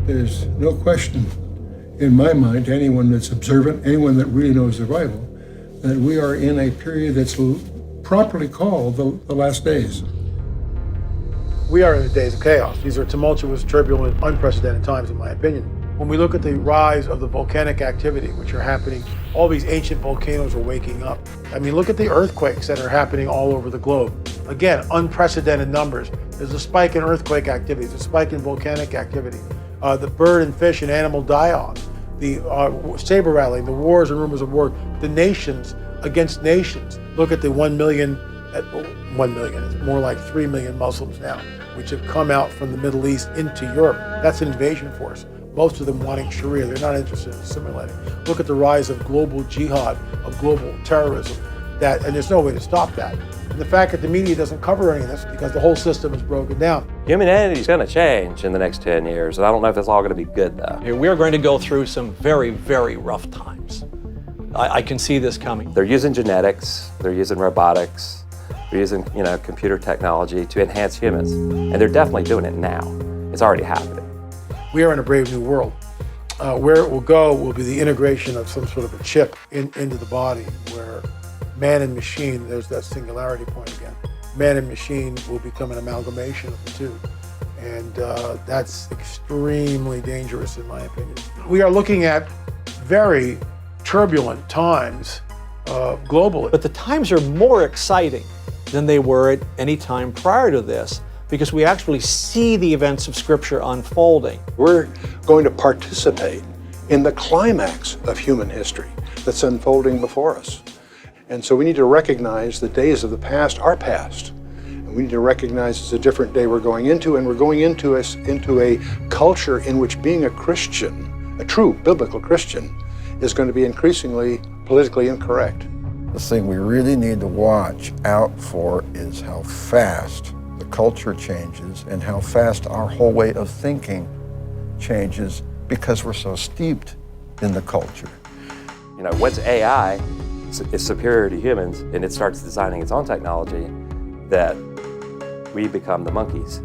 There's no question in my mind to anyone that's observant, anyone that really knows the Bible, that we are in a period that's properly called the last days. We are in the days of chaos. These are tumultuous, turbulent, unprecedented times, in my opinion. When we look at the rise of the volcanic activity, which are happening, all these ancient volcanoes are waking up. I mean, look at the earthquakes that are happening all over the globe. Again, unprecedented numbers. There's a spike in earthquake activity, there's a spike in volcanic activity. The bird and fish and animal die-offs, the saber rattling, the wars and rumors of war, the nations against nations. Look at the 1 million, it's more like 3 million Muslims now, which have come out from the Middle East into Europe. That's an invasion force. Most of them wanting Sharia, they're not interested in assimilating. Look at the rise of global jihad, of global terrorism, and there's no way to stop that. And the fact that the media doesn't cover any of this because the whole system is broken down. Humanity's going to change in the next 10 years, and I don't know if it's all going to be good, though. We're going to go through some very, very rough times. I can see this coming. They're using genetics, they're using robotics, they're using, computer technology to enhance humans, and they're definitely doing it now. It's already happening. We are in a brave new world. Where it will go will be the integration of some sort of a chip into the body, where man and machine, there's that singularity point again. Man and machine will become an amalgamation of the two. And that's extremely dangerous in my opinion. We are looking at very turbulent times globally. But the times are more exciting than they were at any time prior to this, because we actually see the events of Scripture unfolding. We're going to participate in the climax of human history that's unfolding before us. And so we need to recognize the days of the past are past. And we need to recognize it's a different day we're going into, and we're going into a culture in which being a Christian, a true biblical Christian, is going to be increasingly politically incorrect. The thing we really need to watch out for is how fast the culture changes and how fast our whole way of thinking changes, because we're so steeped in the culture. Once AI is superior to humans and it starts designing its own technology, that we become the monkeys,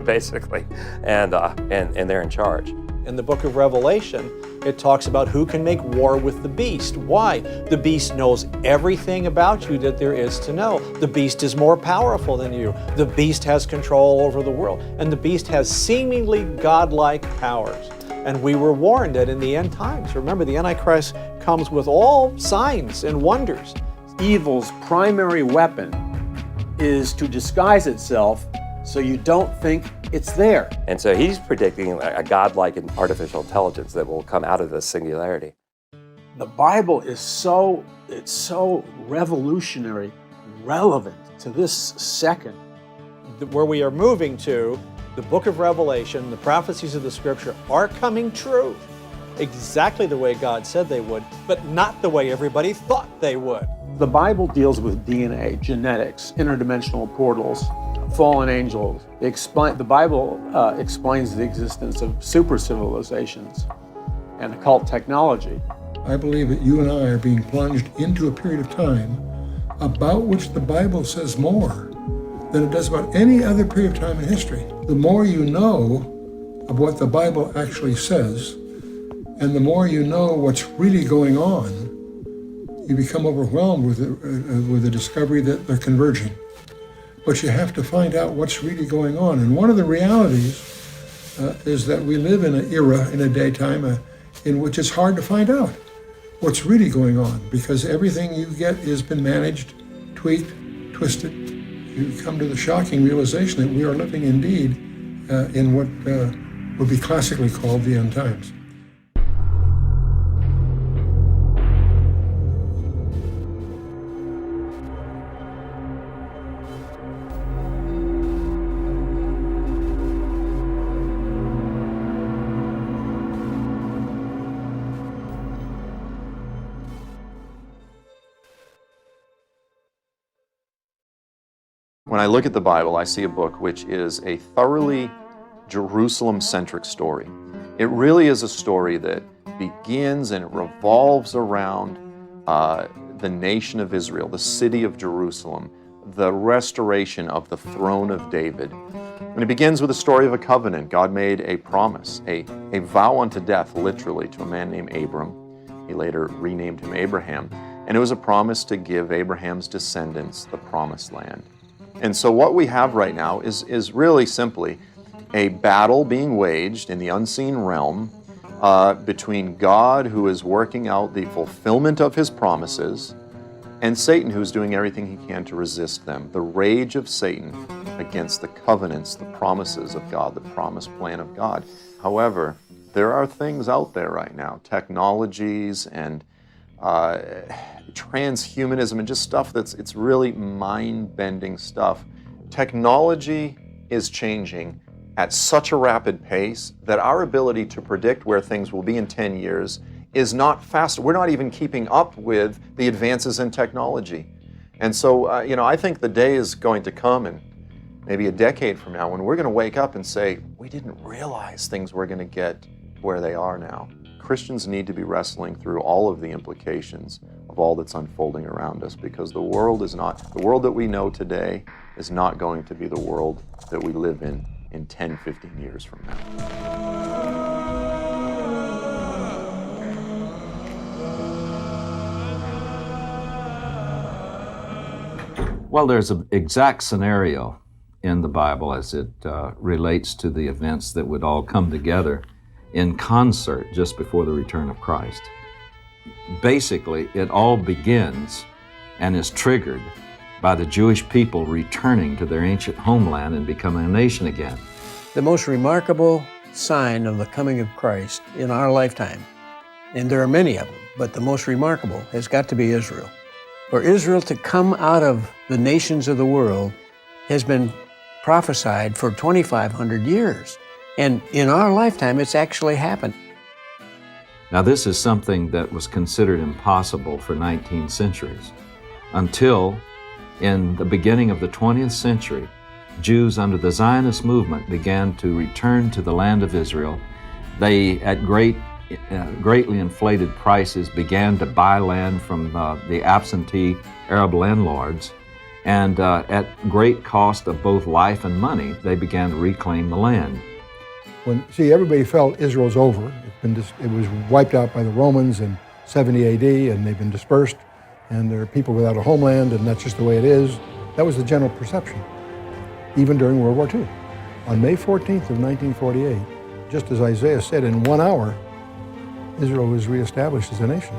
basically, and they're in charge. In the book of Revelation, it talks about who can make war with the beast. Why? The beast knows everything about you that there is to know. The beast is more powerful than you. The beast has control over the world. And the beast has seemingly godlike powers. And we were warned that in the end times, remember, the Antichrist comes with all signs and wonders. Evil's primary weapon is to disguise itself so you don't think it's there. And so he's predicting a godlike artificial intelligence that will come out of this singularity. The Bible is so revolutionary, relevant to this second. Where we are moving to, the book of Revelation, the prophecies of the Scripture are coming true exactly the way God said they would, but not the way everybody thought they would. The Bible deals with DNA, genetics, interdimensional portals, fallen angels. The Bible explains the existence of super civilizations and occult technology. I believe that you and I are being plunged into a period of time about which the Bible says more than it does about any other period of time in history. The more you know of what the Bible actually says, and the more you know what's really going on, you become overwhelmed with the discovery that they're converging. But you have to find out what's really going on. And one of the realities is that we live in an era, in a daytime, in which it's hard to find out what's really going on, because everything you get has been managed, tweaked, twisted. You come to the shocking realization that we are living indeed in what would be classically called the end times. When I look at the Bible, I see a book which is a thoroughly Jerusalem-centric story. It really is a story that begins and it revolves around the nation of Israel, the city of Jerusalem, the restoration of the throne of David. And it begins with a story of a covenant. God made a promise, a vow unto death, literally, to a man named Abram. He later renamed him Abraham. And it was a promise to give Abraham's descendants the promised land. And so what we have right now is really simply a battle being waged in the unseen realm between God, who is working out the fulfillment of his promises, and Satan, who's doing everything he can to resist them. The rage of Satan against the covenants, the promises of God, the promised plan of God. However, there are things out there right now, technologies and transhumanism and just stuff it's really mind-bending stuff. Technology is changing at such a rapid pace that our ability to predict where things will be in 10 years is not fast. We're not even keeping up with the advances in technology. And so, I think the day is going to come, and maybe a decade from now, when we're going to wake up and say, we didn't realize things were going to get where they are now. Christians need to be wrestling through all of the implications of all that's unfolding around us, because the world that we know today is not going to be the world that we live in 10, 15 years from now. Well, there's an exact scenario in the Bible as it relates to the events that would all come together in concert just before the return of Christ. Basically, it all begins and is triggered by the Jewish people returning to their ancient homeland and becoming a nation again. The most remarkable sign of the coming of Christ in our lifetime, and there are many of them, but the most remarkable has got to be Israel. For Israel to come out of the nations of the world has been prophesied for 2,500 years. And in our lifetime, it's actually happened. Now, this is something that was considered impossible for 19 centuries until in the beginning of the 20th century, Jews under the Zionist movement began to return to the land of Israel. They, at greatly inflated prices, began to buy land from the absentee Arab landlords, and at great cost of both life and money, they began to reclaim the land. Everybody felt Israel's over. It was wiped out by the Romans in 70 AD, and they've been dispersed, and there are people without a homeland, and that's just the way it is. That was the general perception, even during World War II. On May 14th of 1948, just as Isaiah said, in 1 hour, Israel was reestablished as a nation.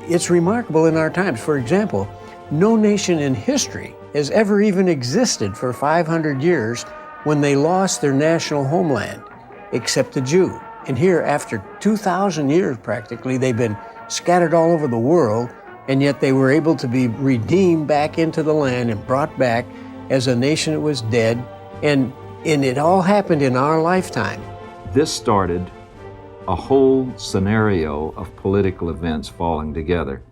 It's remarkable in our times. For example, no nation in history has ever even existed for 500 years when they lost their national homeland, except the Jew. And here, after 2,000 years practically, they've been scattered all over the world, and yet they were able to be redeemed back into the land and brought back as a nation that was dead, and it all happened in our lifetime. This started a whole scenario of political events falling together.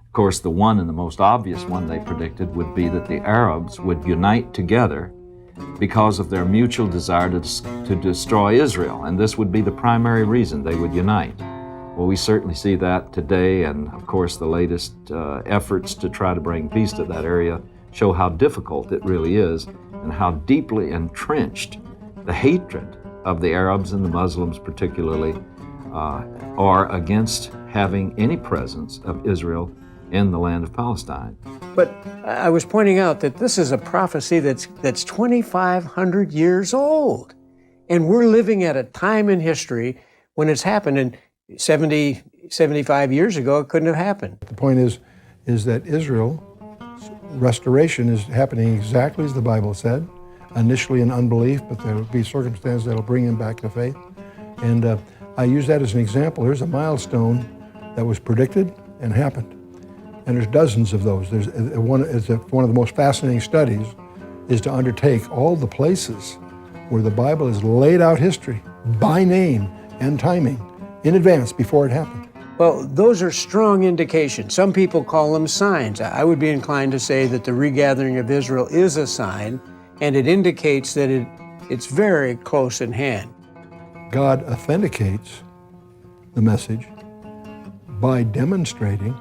Of course, the one and the most obvious one they predicted would be that the Arabs would unite together because of their mutual desire to destroy Israel, and this would be the primary reason they would unite. Well, we certainly see that today, and of course the latest efforts to try to bring peace to that area show how difficult it really is and how deeply entrenched the hatred of the Arabs and the Muslims particularly are against having any presence of Israel in the land of Palestine. But I was pointing out that this is a prophecy that's 2,500 years old. And we're living at a time in history when it's happened. And 70, 75 years ago, it couldn't have happened. The point is that Israel's restoration is happening exactly as the Bible said, initially in unbelief, but there will be circumstances that will bring him back to faith. And I use that as an example. There's a milestone that was predicted and happened. And there's dozens of those. One of the most fascinating studies is to undertake all the places where the Bible has laid out history by name and timing in advance before it happened. Well, those are strong indications. Some people call them signs. I would be inclined to say that the regathering of Israel is a sign, and it indicates that it's very close in hand. God authenticates the message by demonstrating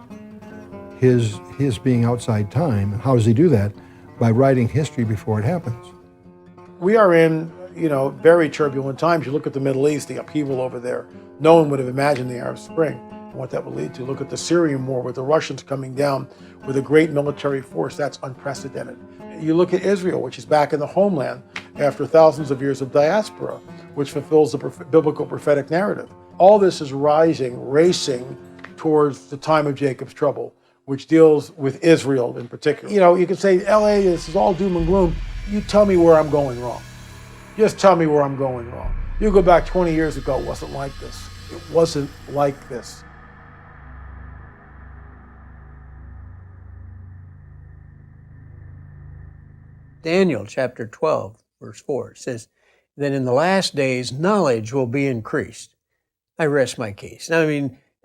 his being outside time. And how does he do that? by writing history before it happens. We are in, very turbulent times. You look at the Middle East, the upheaval over there. No one would have imagined the Arab Spring and what that would lead to. Look at the Syrian war with the Russians coming down with a great military force. That's unprecedented. You look at Israel, which is back in the homeland after thousands of years of diaspora, which fulfills the biblical prophetic narrative. All this is racing towards the time of Jacob's trouble, which deals with Israel in particular. You could say, LA, this is all doom and gloom. You tell me where I'm going wrong. Just tell me where I'm going wrong. You go back 20 years ago, it wasn't like this. It wasn't like this. Daniel chapter 12, verse 4 says, "Then in the last days knowledge will be increased." I rest my case. Now,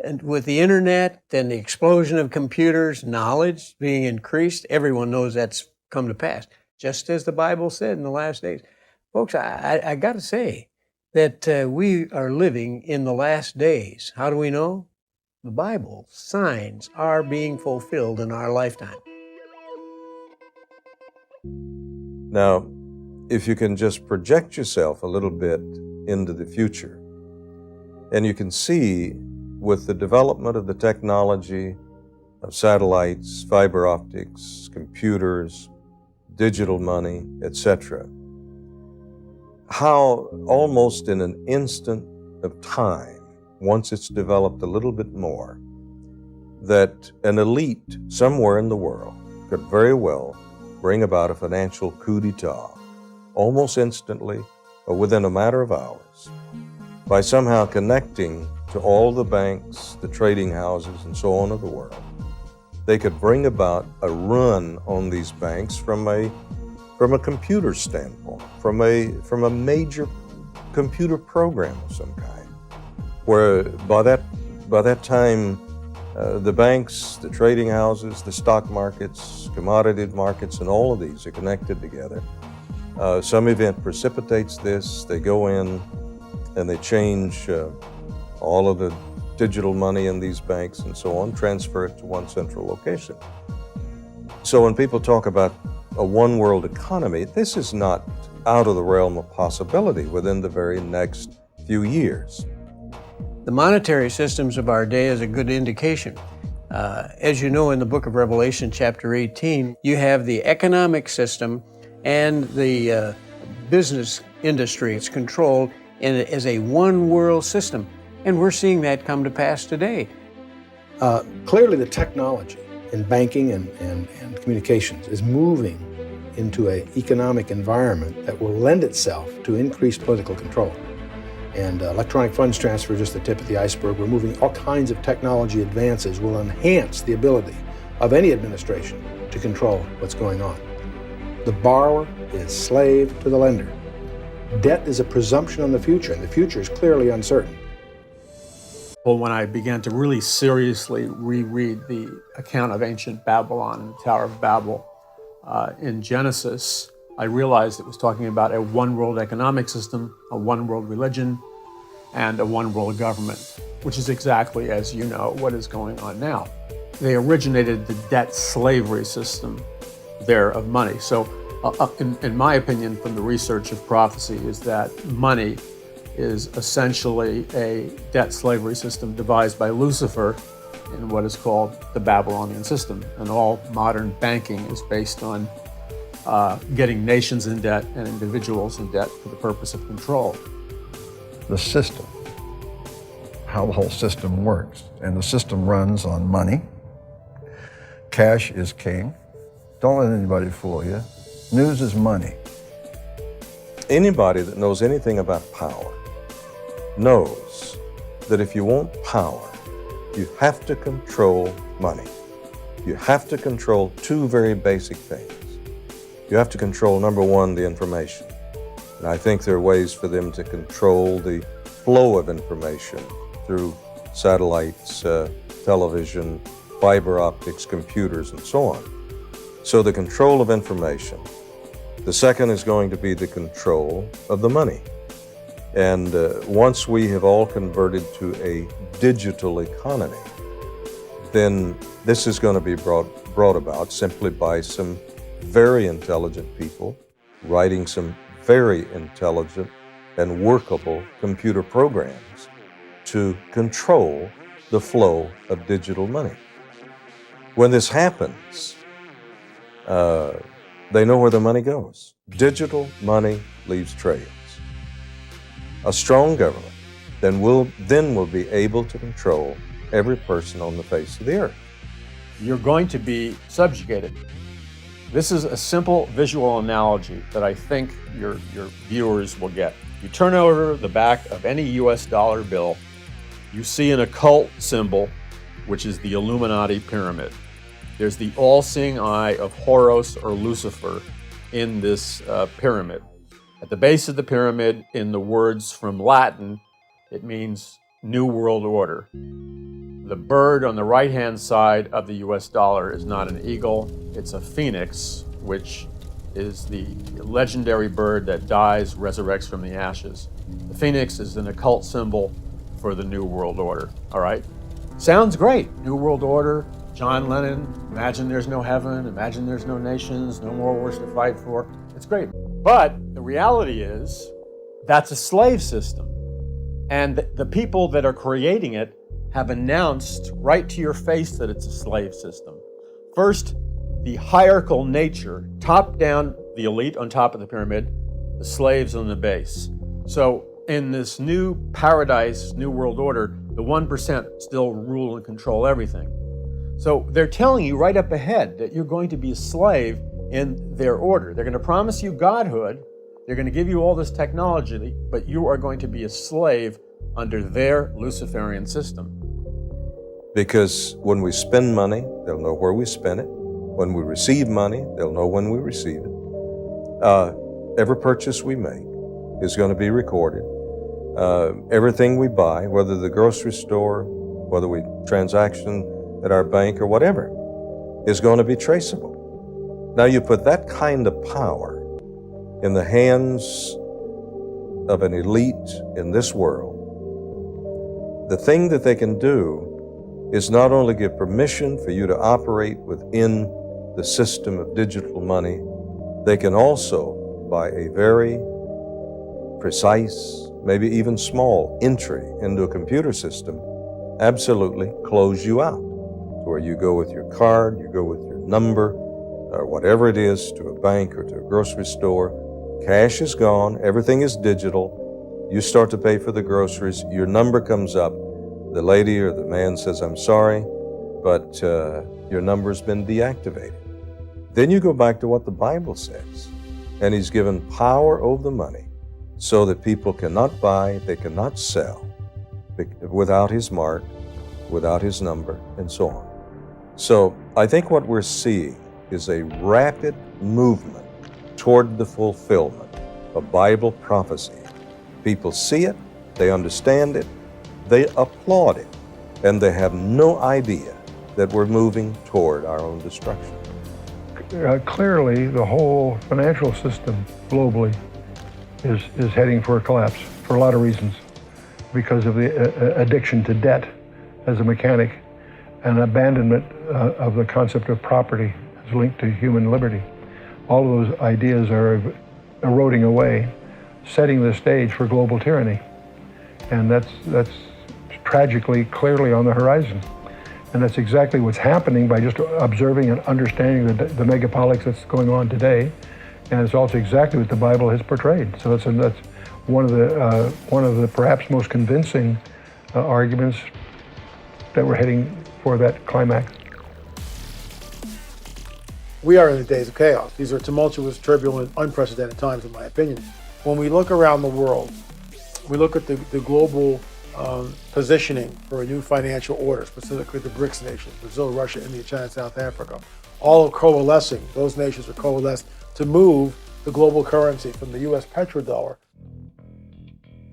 and with the internet and the explosion of computers, knowledge being increased, everyone knows that's come to pass, just as the Bible said in the last days. Folks, I got to say that we are living in the last days. How do we know? The Bible, signs are being fulfilled in our lifetime. Now, if you can just project yourself a little bit into the future, and you can see with the development of the technology of satellites, fiber optics, computers, digital money, etc., how almost in an instant of time, once it's developed a little bit more, that an elite somewhere in the world could very well bring about a financial coup d'etat almost instantly or within a matter of hours by somehow connecting to all the banks, the trading houses, and so on of the world. They could bring about a run on these banks from a computer standpoint, from a major computer program of some kind, where by that time the banks, the trading houses, the stock markets, commodity markets, and all of these are connected together. Some event precipitates this. They go in and they change all of the digital money in these banks and so on, transfer it to one central location. So when people talk about a one world economy, this is not out of the realm of possibility within the very next few years. The monetary systems of our day is a good indication. As you know, in the book of Revelation, chapter 18, you have the economic system and the business industry. It's controlled as a one world system. And we're seeing that come to pass today. Clearly the technology in banking and communications is moving into an economic environment that will lend itself to increased political control. And electronic funds transfer is just the tip of the iceberg. We're moving all kinds of technology advances will enhance the ability of any administration to control what's going on. The borrower is slave to the lender. Debt is a presumption on the future, and the future is clearly uncertain. Well, when I began to really seriously reread the account of ancient Babylon and the Tower of Babel in Genesis, I realized it was talking about a one-world economic system, a one-world religion, and a one-world government, which is exactly, as you know, what is going on now. They originated the debt slavery system there of money. So in my opinion, from the research of prophecy, is that money is essentially a debt slavery system devised by Lucifer in what is called the Babylonian system. And all modern banking is based on getting nations in debt and individuals in debt for the purpose of control. The system, how the whole system works. And the system runs on money. Cash is king. Don't let anybody fool you. News is money. Anybody that knows anything about power knows that if you want power, you have to control money. You have to control two very basic things. You have to control, number one, the information. And I think there are ways for them to control the flow of information through satellites, television, fiber optics, computers, and so on. So the control of information. The second is going to be the control of the money. And once we have all converted to a digital economy, then this is going to be brought about simply by some very intelligent people writing some very intelligent and workable computer programs to control the flow of digital money. When this happens, they know where the money goes. Digital money leaves trails. A strong government then will be able to control every person on the face of the earth. You're going to be subjugated. This is a simple visual analogy that I think your viewers will get. You turn over the back of any US dollar bill, you see an occult symbol, which is the Illuminati pyramid. There's the all-seeing eye of Horus or Lucifer in this pyramid. At the base of the pyramid, in the words from Latin, it means New World Order. The bird on the right-hand side of the US dollar is not an eagle, it's a phoenix, which is the legendary bird that dies, resurrects from the ashes. The phoenix is an occult symbol for the New World Order, all right? Sounds great, New World Order, John Lennon, imagine there's no heaven, imagine there's no nations, no more wars to fight for. It's great. But the reality is that's a slave system. And the people that are creating it have announced right to your face that it's a slave system. First, the hierarchical nature, top down, the elite on top of the pyramid, the slaves on the base. So in this new paradise, new world order, the 1% still rule and control everything. So they're telling you right up ahead that you're going to be a slave in their order. They're going to promise you godhood, they're going to give you all this technology, but you are going to be a slave under their Luciferian system. Because when we spend money, they'll know where we spend it. When we receive money, they'll know when we receive it. Every purchase we make is going to be recorded. Everything we buy, whether the grocery store, whether we transaction at our bank or whatever, is going to be traceable. Now you put that kind of power in the hands of an elite in this world, the thing that they can do is not only give permission for you to operate within the system of digital money, they can also, by a very precise, maybe even small entry into a computer system, absolutely close you out. Where you go with your card, you go with your number, or whatever it is, to a bank or to a grocery store. Cash is gone, everything is digital. You start to pay for the groceries, your number comes up. The lady or the man says, "I'm sorry, but your number's been deactivated." Then you go back to what the Bible says, and he's given power over the money so that people cannot buy, they cannot sell without his mark, without his number, and so on. So I think what we're seeing is a rapid movement toward the fulfillment of Bible prophecy. People see it, they understand it, they applaud it, and they have no idea that we're moving toward our own destruction. Clearly, the whole financial system globally is heading for a collapse for a lot of reasons, because of the addiction to debt as a mechanic and abandonment of the concept of property as linked to human liberty. All of those ideas are eroding away, setting the stage for global tyranny. And that's tragically, clearly on the horizon. And that's exactly what's happening by just observing and understanding the megapolitics that's going on today. And it's also exactly what the Bible has portrayed. So that's one of the perhaps most convincing arguments that we're heading for that climax. We are in the days of chaos. These are tumultuous, turbulent, unprecedented times, in my opinion. When we look around the world, we look at the global positioning for a new financial order, specifically the BRICS nations, Brazil, Russia, India, China, South Africa, all are coalescing. Those nations are coalesced to move the global currency from the U.S. petrodollar.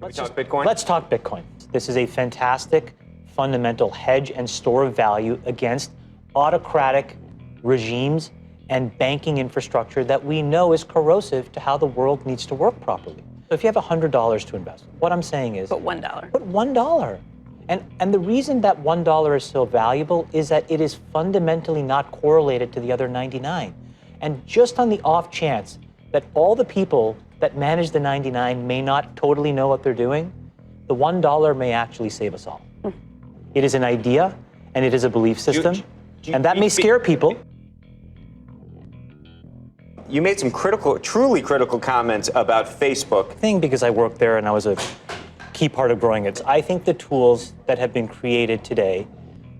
Let's talk Bitcoin. Let's talk Bitcoin. This is a fantastic, fundamental hedge and store of value against autocratic regimes and banking infrastructure that we know is corrosive to how the world needs to work properly. So if you have $100 to invest, what I'm saying is— Put $1. Put $1. And the reason that $1 is so valuable is that it is fundamentally not correlated to the other 99. And just on the off chance that all the people that manage the 99 may not totally know what they're doing, the $1 may actually save us all. It is an idea, and it is a belief system, and that may scare people. You made some truly critical comments about Facebook. Because I worked there and I was a key part of growing it. I think the tools that have been created today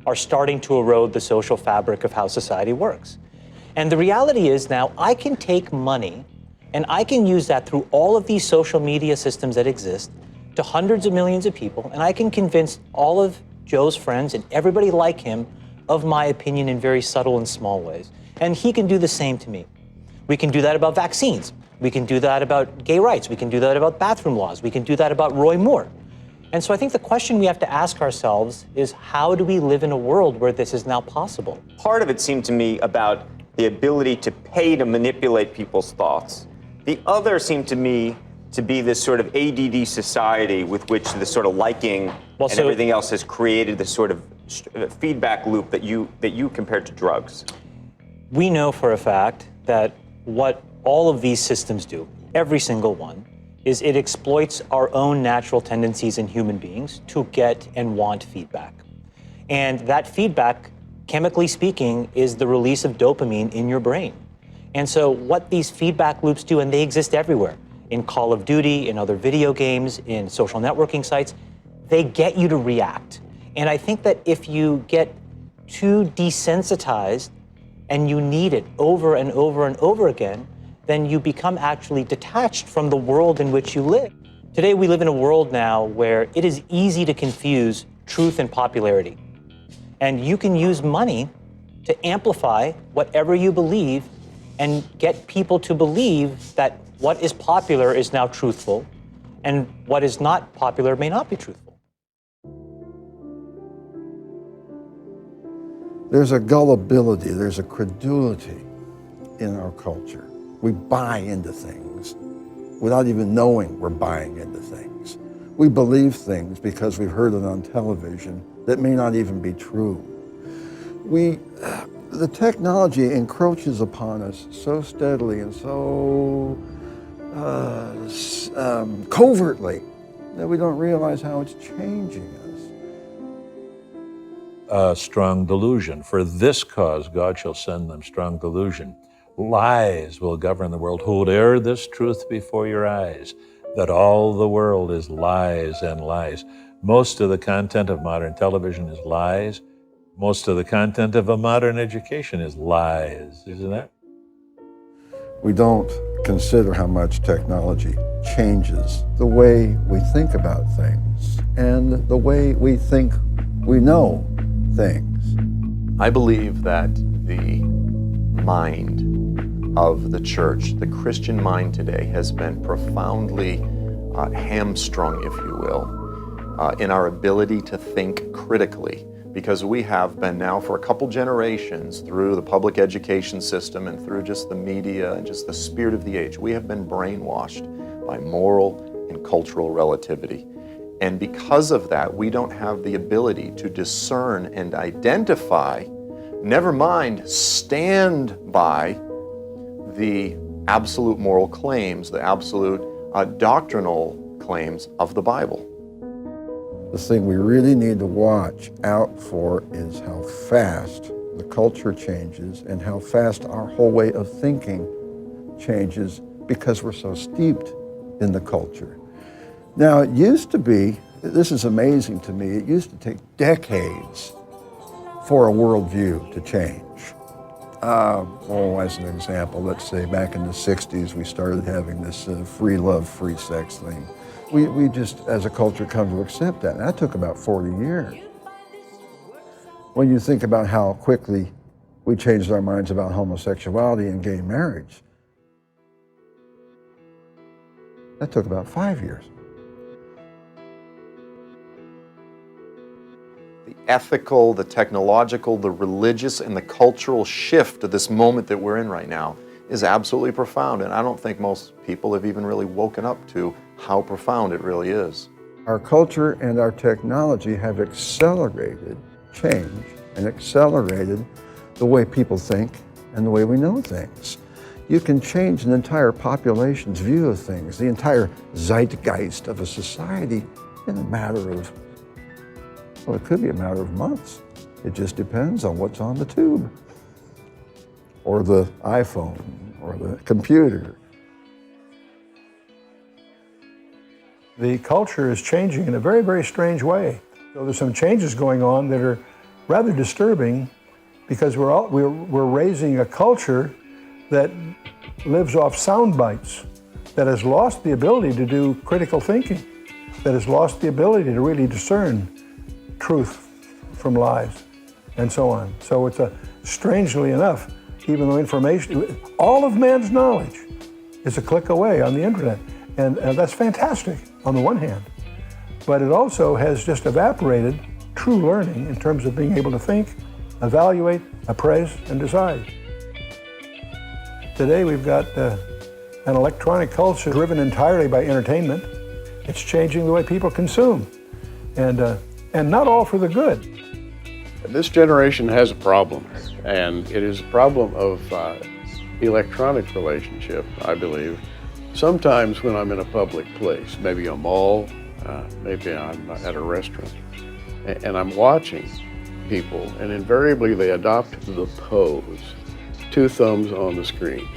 are starting to erode the social fabric of how society works. And the reality is now I can take money and I can use that through all of these social media systems that exist to hundreds of millions of people, and I can convince all of Joe's friends and everybody like him of my opinion in very subtle and small ways. And he can do the same to me. We can do that about vaccines. We can do that about gay rights. We can do that about bathroom laws. We can do that about Roy Moore. And so I think the question we have to ask ourselves is, how do we live in a world where this is now possible? Part of it seemed to me about the ability to pay to manipulate people's thoughts. The other seemed to me to be this sort of ADD society with which the sort of liking and everything else has created this sort of feedback loop that you compared to drugs. We know for a fact that what all of these systems do, every single one, is it exploits our own natural tendencies in human beings to get and want feedback. And that feedback, chemically speaking, is the release of dopamine in your brain. And so what these feedback loops do, and they exist everywhere, in Call of Duty, in other video games, in social networking sites, they get you to react. And I think that if you get too desensitized and you need it over and over and over again, then you become actually detached from the world in which you live. Today we live in a world now where it is easy to confuse truth and popularity. And you can use money to amplify whatever you believe and get people to believe that what is popular is now truthful and what is not popular may not be truthful. There's a gullibility, there's a credulity in our culture. We buy into things without even knowing we're buying into things. We believe things because we've heard it on television that may not even be true. The technology encroaches upon us so steadily and so covertly that we don't realize how it's changing us. Strong delusion. For this cause God shall send them strong delusion. Lies will govern the world. Hold e'er this truth before your eyes, that all the world is lies and lies. Most of the content of modern television is lies. Most of the content of a modern education is lies, isn't that? We don't consider how much technology changes the way we think about things and the way we think we know things. I believe that the mind of the church, the Christian mind today, has been profoundly hamstrung, if you will, in our ability to think critically, because we have been now for a couple generations through the public education system and through just the media and just the spirit of the age, we have been brainwashed by moral and cultural relativity. And because of that, we don't have the ability to discern and identify, never mind stand by the absolute moral claims, the absolute doctrinal claims of the Bible. The thing we really need to watch out for is how fast the culture changes and how fast our whole way of thinking changes because we're so steeped in the culture. Now, it used to be, this is amazing to me, it used to take decades for a worldview to change. As an example, let's say back in the 60s, we started having this free love, free sex thing. We just, as a culture, come to accept that. And that took about 40 years. When you think about how quickly we changed our minds about homosexuality and gay marriage, that took about 5 years. The ethical, the technological, the religious, and the cultural shift of this moment that we're in right now is absolutely profound, and I don't think most people have even really woken up to how profound it really is. Our culture and our technology have accelerated change and accelerated the way people think and the way we know things. You can change an entire population's view of things, the entire zeitgeist of a society in a matter of, well, it could be a matter of months. It just depends on what's on the tube, or the iPhone, or the computer. The culture is changing in a very, very strange way. So there's some changes going on that are rather disturbing, because we're raising a culture that lives off sound bites, that has lost the ability to do critical thinking, that has lost the ability to really discern truth from lies, and so on. So it's strangely enough, even though information, all of man's knowledge is a click away on the internet. And that's fantastic on the one hand, but it also has just evaporated true learning in terms of being able to think, evaluate, appraise, and decide. Today we've got an electronic culture driven entirely by entertainment. It's changing the way people consume, and not all for the good. This generation has a problem, and it is a problem of electronic relationship, I believe. Sometimes when I'm in a public place, maybe a mall, maybe I'm at a restaurant, and I'm watching people, and invariably they adopt the pose, 2 thumbs on the screen.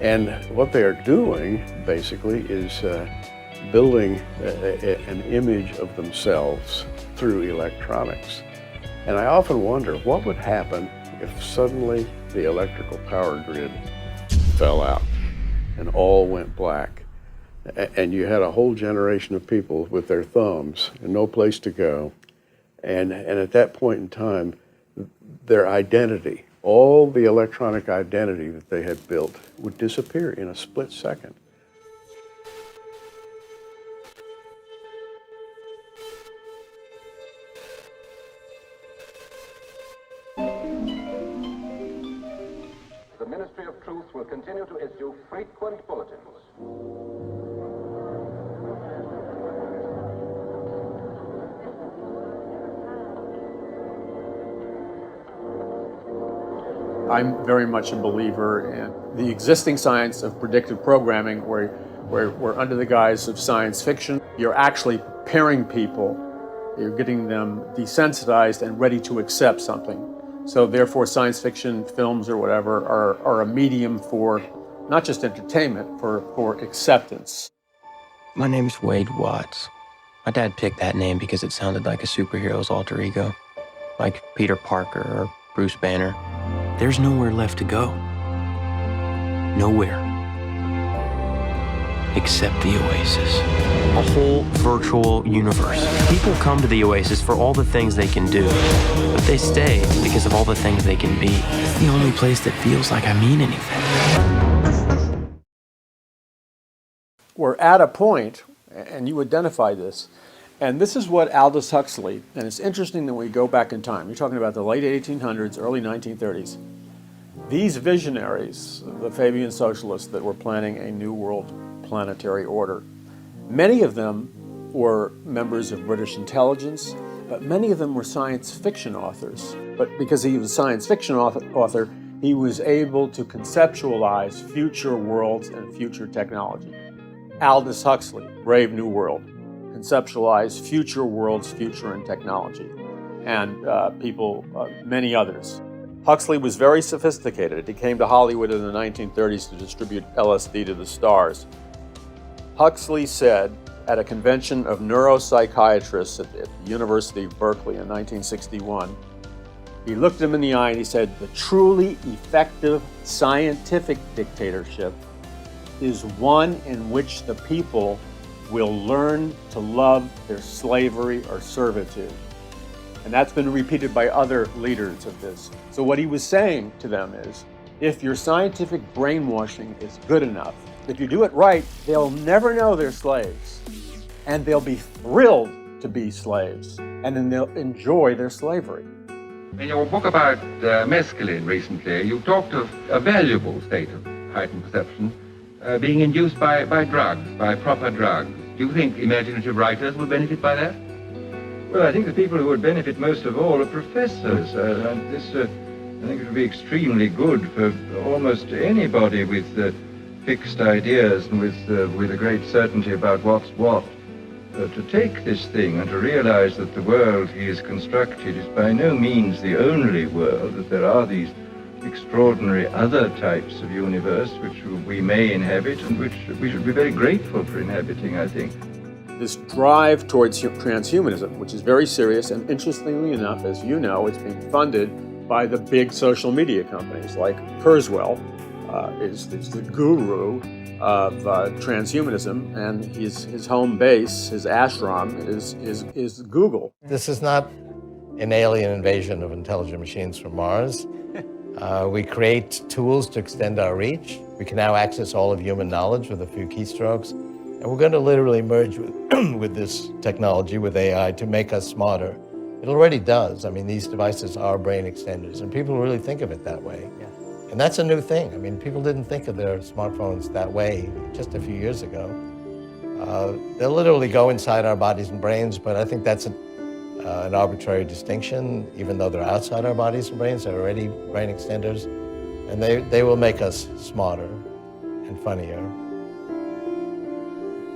And what they are doing, basically, is building an image of themselves through electronics. And I often wonder what would happen if suddenly the electrical power grid fell out and all went black, and you had a whole generation of people with their thumbs and no place to go, and at that point in time, their identity, all the electronic identity that they had built, would disappear in a split second. The Ministry of Truth will continue to issue frequent bulletins. I'm very much a believer in the existing science of predictive programming, where we're under the guise of science fiction. You're actually preparing people, you're getting them desensitized and ready to accept something. So therefore, science fiction films or whatever are a medium for not just entertainment, for acceptance. My name's Wade Watts. My dad picked that name because it sounded like a superhero's alter ego, like Peter Parker or Bruce Banner. There's nowhere left to go. Nowhere. Except the Oasis. A whole virtual universe. People come to the Oasis for all the things they can do, but they stay because of all the things they can be. It's the only place that feels like I mean anything. We're at a point, and you identify this, and this is what Aldous Huxley, and it's interesting that we go back in time. You're talking about the late 1800s, early 1930s. These visionaries, the Fabian socialists that were planning a new world planetary order, many of them were members of British intelligence, but many of them were science fiction authors. But because he was a science fiction author, he was able to conceptualize future worlds and future technology. Aldous Huxley, Brave New World, conceptualized future worlds, future and technology, and many others. Huxley was very sophisticated. He came to Hollywood in the 1930s to distribute LSD to the stars. Huxley said at a convention of neuropsychiatrists at the University of Berkeley in 1961, he looked him in the eye and he said, "The truly effective scientific dictatorship is one in which the people will learn to love their slavery or servitude." And that's been repeated by other leaders of this. So what he was saying to them is, if your scientific brainwashing is good enough, if you do it right, they'll never know they're slaves. And they'll be thrilled to be slaves. And then they'll enjoy their slavery. In your book about mescaline recently, you talked of a valuable state of heightened perception being induced by drugs, by proper drugs. Do you think imaginative writers will benefit by that? Well, I think the people who would benefit most of all are professors. And this I think it would be extremely good for almost anybody with fixed ideas and with a great certainty about what's what, to take this thing and to realize that the world he has constructed is by no means the only world, that there are these extraordinary other types of universe which we may inhabit and which we should be very grateful for inhabiting, I think. This drive towards transhumanism, which is very serious, and interestingly enough, as you know, it's being funded by the big social media companies like Kurzweil is the guru of transhumanism, and his home base, his ashram, is Google. This is not an alien invasion of intelligent machines from Mars. We create tools to extend our reach. We can now access all of human knowledge with a few keystrokes. And we're going to literally merge with this technology, with AI, to make us smarter. It already does. I mean, these devices are brain extenders, and people really think of it that way. Yeah. And that's a new thing. I mean, people didn't think of their smartphones that way just a few years ago. They'll literally go inside our bodies and brains, but I think that's an arbitrary distinction. Even though they're outside our bodies and brains, they're already brain extenders, and they will make us smarter and funnier.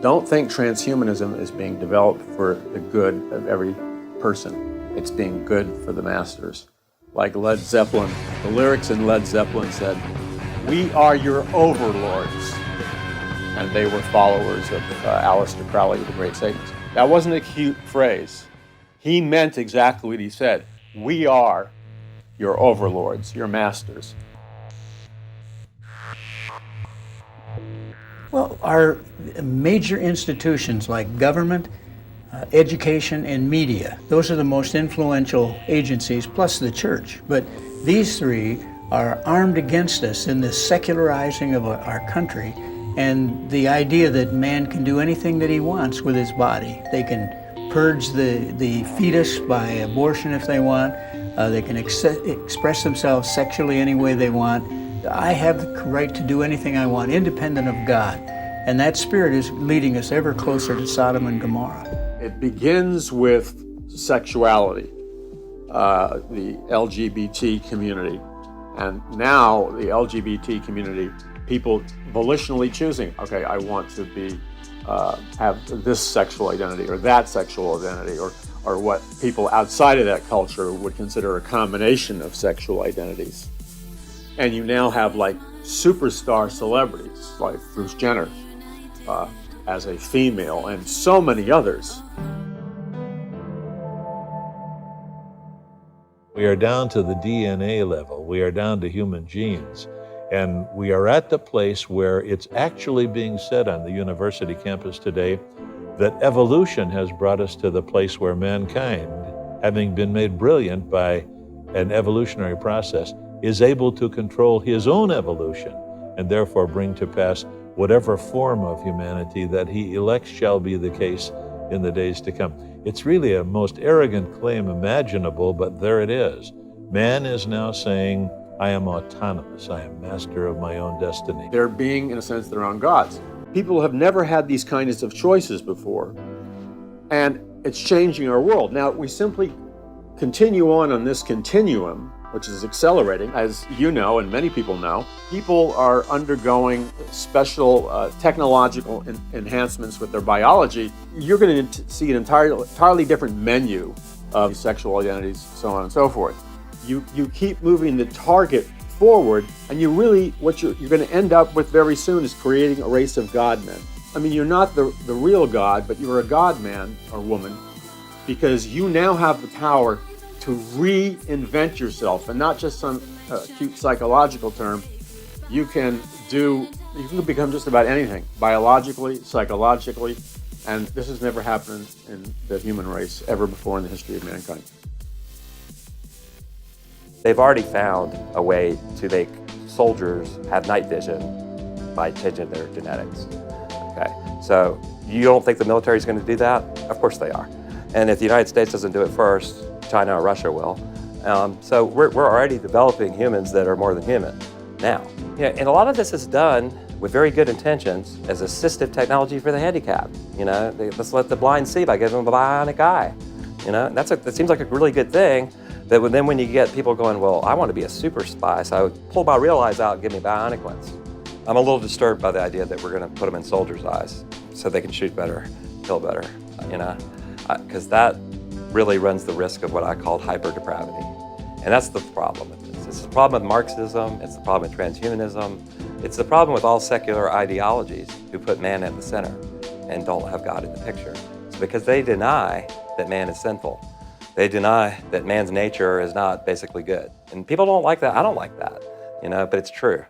Don't think transhumanism is being developed for the good of every person. It's being good for the masters. Like Led Zeppelin, the lyrics in Led Zeppelin said, "We are your overlords." And they were followers of Aleister Crowley, the great Satanist. That wasn't a cute phrase. He meant exactly what he said. We are your overlords, your masters. Well, our major institutions like government, education, and media, those are the most influential agencies, plus the church. But these three are armed against us in this secularizing of our country and the idea that man can do anything that he wants with his body. They can purge the fetus by abortion if they want. They can express themselves sexually any way they want. I have the right to do anything I want, independent of God. And that spirit is leading us ever closer to Sodom and Gomorrah. It begins with sexuality, the LGBT community. And now the LGBT community, people volitionally choosing, okay, I want to be have this sexual identity or that sexual identity, or what people outside of that culture would consider a combination of sexual identities. And you now have like superstar celebrities like Bruce Jenner as a female, and so many others. We are down to the DNA level. We are down to human genes. And we are at the place where it's actually being said on the university campus today that evolution has brought us to the place where mankind, having been made brilliant by an evolutionary process, is able to control his own evolution and therefore bring to pass whatever form of humanity that he elects shall be the case in the days to come. It's really a most arrogant claim imaginable, but there it is. Man is now saying, I am autonomous. I am master of my own destiny. They're being, in a sense, their own gods. People have never had these kinds of choices before, and it's changing our world. Now, we simply continue on this continuum, which is accelerating. As you know, and many people know, people are undergoing special technological enhancements with their biology. You're going to see an entirely different menu of sexual identities, so on and so forth. You keep moving the target forward, and you really, what you're going to end up with very soon is creating a race of God men. I mean, you're not the real God, but you're a God man or woman, because you now have the power to reinvent yourself, and not just some cute psychological term. You can become just about anything, biologically, psychologically, and this has never happened in the human race ever before in the history of mankind. They've already found a way to make soldiers have night vision by changing their genetics. Okay, so you don't think the military is going to do that? Of course they are. And if the United States doesn't do it first, China or Russia will. So we're already developing humans that are more than human now. Yeah, and a lot of this is done with very good intentions as assistive technology for the handicapped. You know, let's let the blind see by giving them a bionic eye. You know, that seems like a really good thing. that then when you get people going, well, I want to be a super spy, so I would pull my real eyes out and give me bionic ones. I'm a little disturbed by the idea that we're going to put them in soldiers' eyes so they can shoot better, kill better, you know, because that really runs the risk of what I called hyper-depravity. And that's the problem with this. It's the problem with Marxism, it's the problem with transhumanism, it's the problem with all secular ideologies who put man at the center and don't have God in the picture. It's because they deny that man is sinful. They deny that man's nature is not basically good. And people don't like that. I don't like that, you know, but it's true.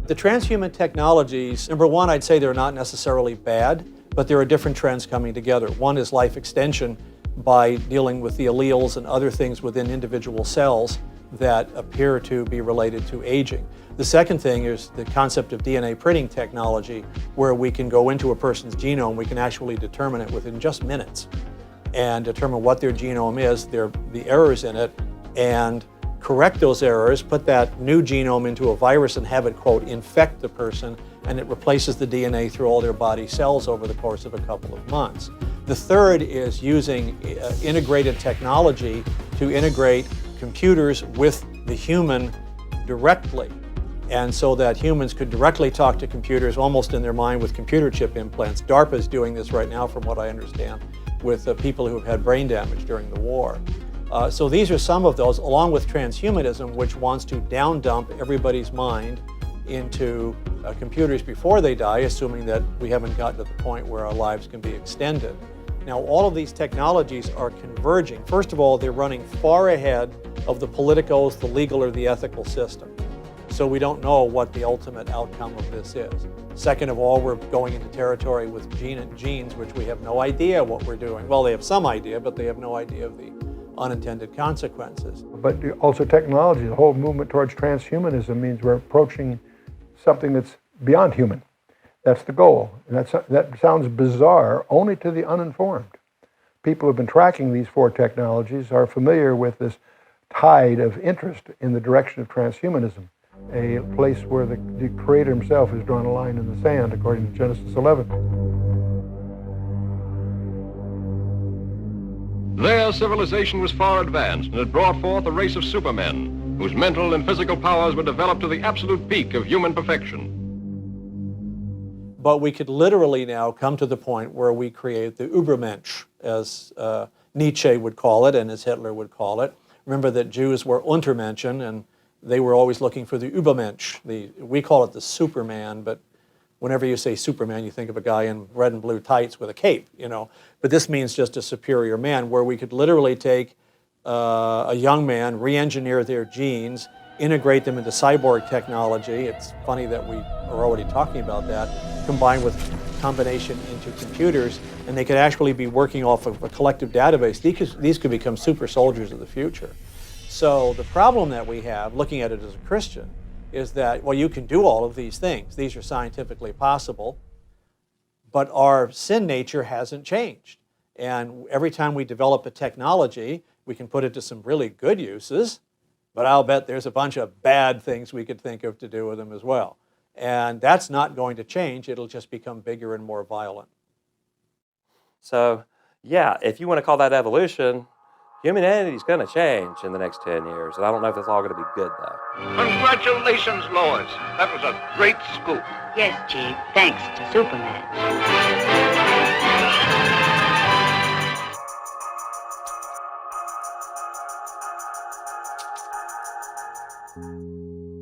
The transhuman technologies, number one, I'd say they're not necessarily bad, but there are different trends coming together. One is life extension by dealing with the alleles and other things within individual cells that appear to be related to aging. The second thing is the concept of DNA printing technology, where we can go into a person's genome, we can actually determine it within just minutes and determine what their genome is, the errors in it, and correct those errors, put that new genome into a virus and have it, quote, infect the person, and it replaces the DNA through all their body cells over the course of a couple of months. The third is using integrated technology to integrate computers with the human directly, and so that humans could directly talk to computers almost in their mind with computer chip implants. DARPA is doing this right now, from what I understand, with people who have had brain damage during the war. So these are some of those, along with transhumanism, which wants to down dump everybody's mind into computers before they die, assuming that we haven't gotten to the point where our lives can be extended. Now, all of these technologies are converging. First of all, they're running far ahead of the politicos, the legal, or the ethical system. So we don't know what the ultimate outcome of this is. Second of all, we're going into territory with genes, which we have no idea what we're doing. Well, they have some idea, but they have no idea of the unintended consequences. But also technology, the whole movement towards transhumanism means we're approaching something that's beyond human. That's the goal. And that sounds bizarre only to the uninformed. People who've been tracking these four technologies are familiar with this tide of interest in the direction of transhumanism, a place where the Creator himself has drawn a line in the sand, according to Genesis 11. Their civilization was far advanced and had brought forth a race of supermen whose mental and physical powers were developed to the absolute peak of human perfection. But we could literally now come to the point where we create the Übermensch, as Nietzsche would call it and as Hitler would call it. Remember that Jews were Untermenschen, and they were always looking for the Übermensch. We call it the Superman, but whenever you say Superman, you think of a guy in red and blue tights with a cape, you know. But this means just a superior man, where we could literally take a young man, re-engineer their genes, integrate them into cyborg technology. It's funny that we are already talking about that, combined with combination into computers, and they could actually be working off of a collective database. These could become super soldiers of the future. So the problem that we have, looking at it as a Christian, is that, well, you can do all of these things. These are scientifically possible, but our sin nature hasn't changed. And every time we develop a technology, we can put it to some really good uses, but I'll bet there's a bunch of bad things we could think of to do with them as well. And that's not going to change. It'll just become bigger and more violent. So, yeah, if you want to call that evolution, humanity is going to change in the next 10 years. And I don't know if it's all going to be good, though. Congratulations, Lois. That was a great scoop. Yes, Chief. Thanks to Superman.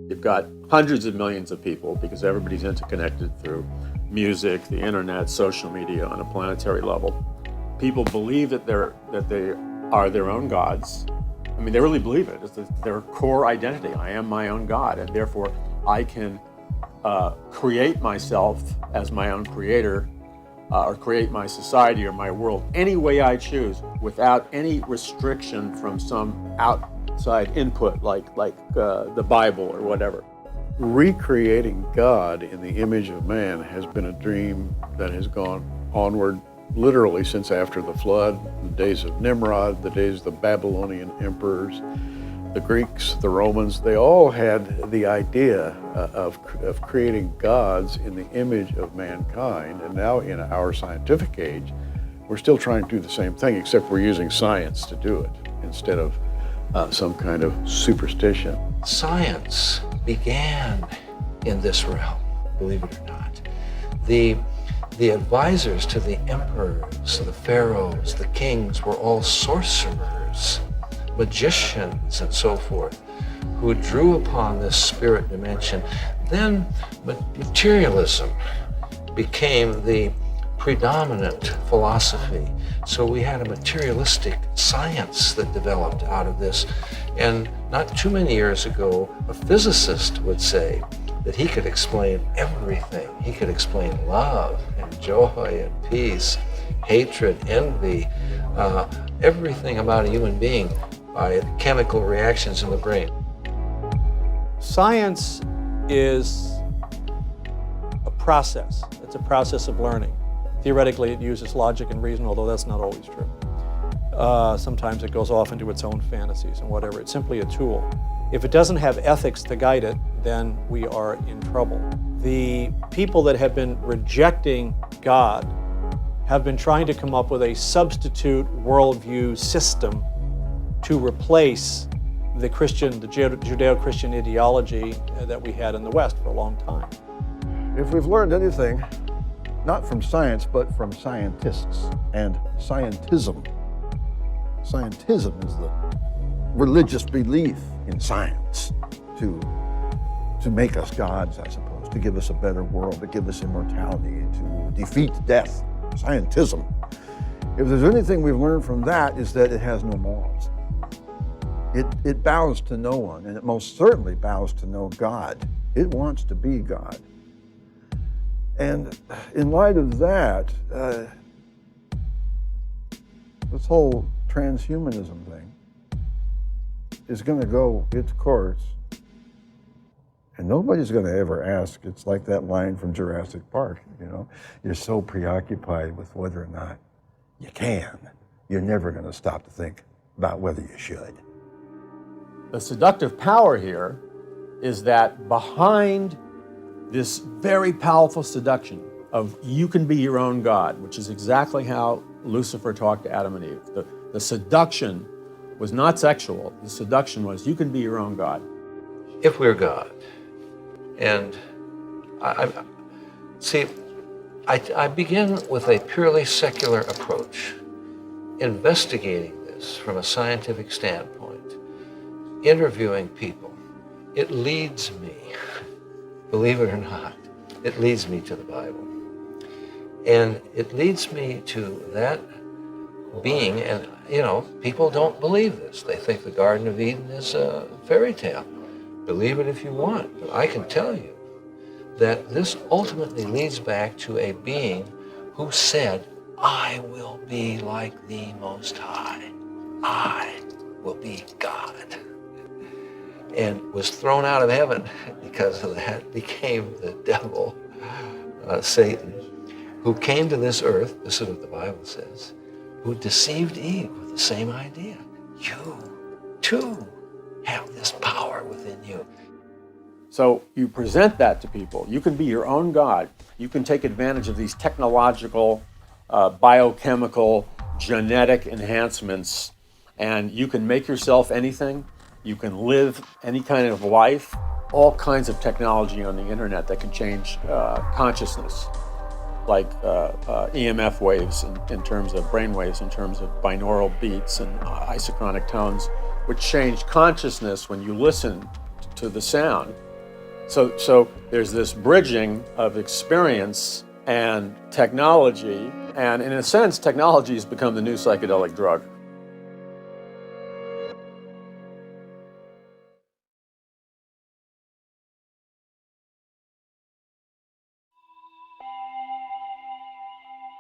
You've got hundreds of millions of people, because everybody's interconnected through music, the internet, social media on a planetary level. People believe that they are their own gods. I mean, they really believe it. It's their core identity. I am my own God, and therefore I can create myself as my own creator, or create my society or my world any way I choose, without any restriction from some outside input like the Bible or whatever. Recreating God in the image of man has been a dream that has gone onward literally since after the flood, the days of Nimrod, the days of the Babylonian emperors. The Greeks, the Romans, they all had the idea of creating gods in the image of mankind. And now in our scientific age, we're still trying to do the same thing, except we're using science to do it instead of some kind of superstition. Science began in this realm, believe it or not. The advisors to the emperors, the pharaohs, the kings were all sorcerers, magicians, and so forth, who drew upon this spirit dimension. Then materialism became the predominant philosophy. So we had a materialistic science that developed out of this. And not too many years ago, a physicist would say that he could explain everything. He could explain love and joy and peace, hatred, envy, everything about a human being by chemical reactions in the brain. Science is a process. It's a process of learning. Theoretically, it uses logic and reason, although that's not always true. Sometimes it goes off into its own fantasies and whatever. It's simply a tool. If it doesn't have ethics to guide it, then we are in trouble. The people that have been rejecting God have been trying to come up with a substitute worldview system to replace the Judeo-Christian ideology that we had in the West for a long time. If we've learned anything, not from science, but from scientists and scientism. Scientism is the religious belief in science to make us gods, I suppose, to give us a better world, to give us immortality, to defeat death. Scientism. If there's anything we've learned from that, is that it has no morals. It bows to no one, and it most certainly bows to no God. It wants to be God. And in light of that, this whole transhumanism thing is going to go its course, and nobody's going to ever ask. It's like that line from Jurassic Park, you know, you're so preoccupied with whether or not you can, you're never going to stop to think about whether you should. The seductive power here is that behind this very powerful seduction of you can be your own God, which is exactly how Lucifer talked to Adam and Eve. The seduction was not sexual. The seduction was you can be your own God. If we're God, and I begin with a purely secular approach, investigating this from a scientific standpoint, interviewing people. It leads me, believe it or not, it leads me to the Bible. And it leads me to that being, and you know, people don't believe this. They think the Garden of Eden is a fairy tale. Believe it if you want, but I can tell you that this ultimately leads back to a being who said, I will be like the Most High. I will be God. And was thrown out of heaven because of that, became the devil, Satan, who came to this earth, this is what the Bible says, who deceived Eve with the same idea. You, too, have this power within you. So you present that to people. You can be your own God. You can take advantage of these technological, biochemical, genetic enhancements, and you can make yourself anything. You can live any kind of life. All kinds of technology on the internet that can change consciousness, like EMF waves in terms of brain waves, in terms of binaural beats and isochronic tones, which change consciousness when you listen to the sound. So there's this bridging of experience and technology, and in a sense, technology has become the new psychedelic drug.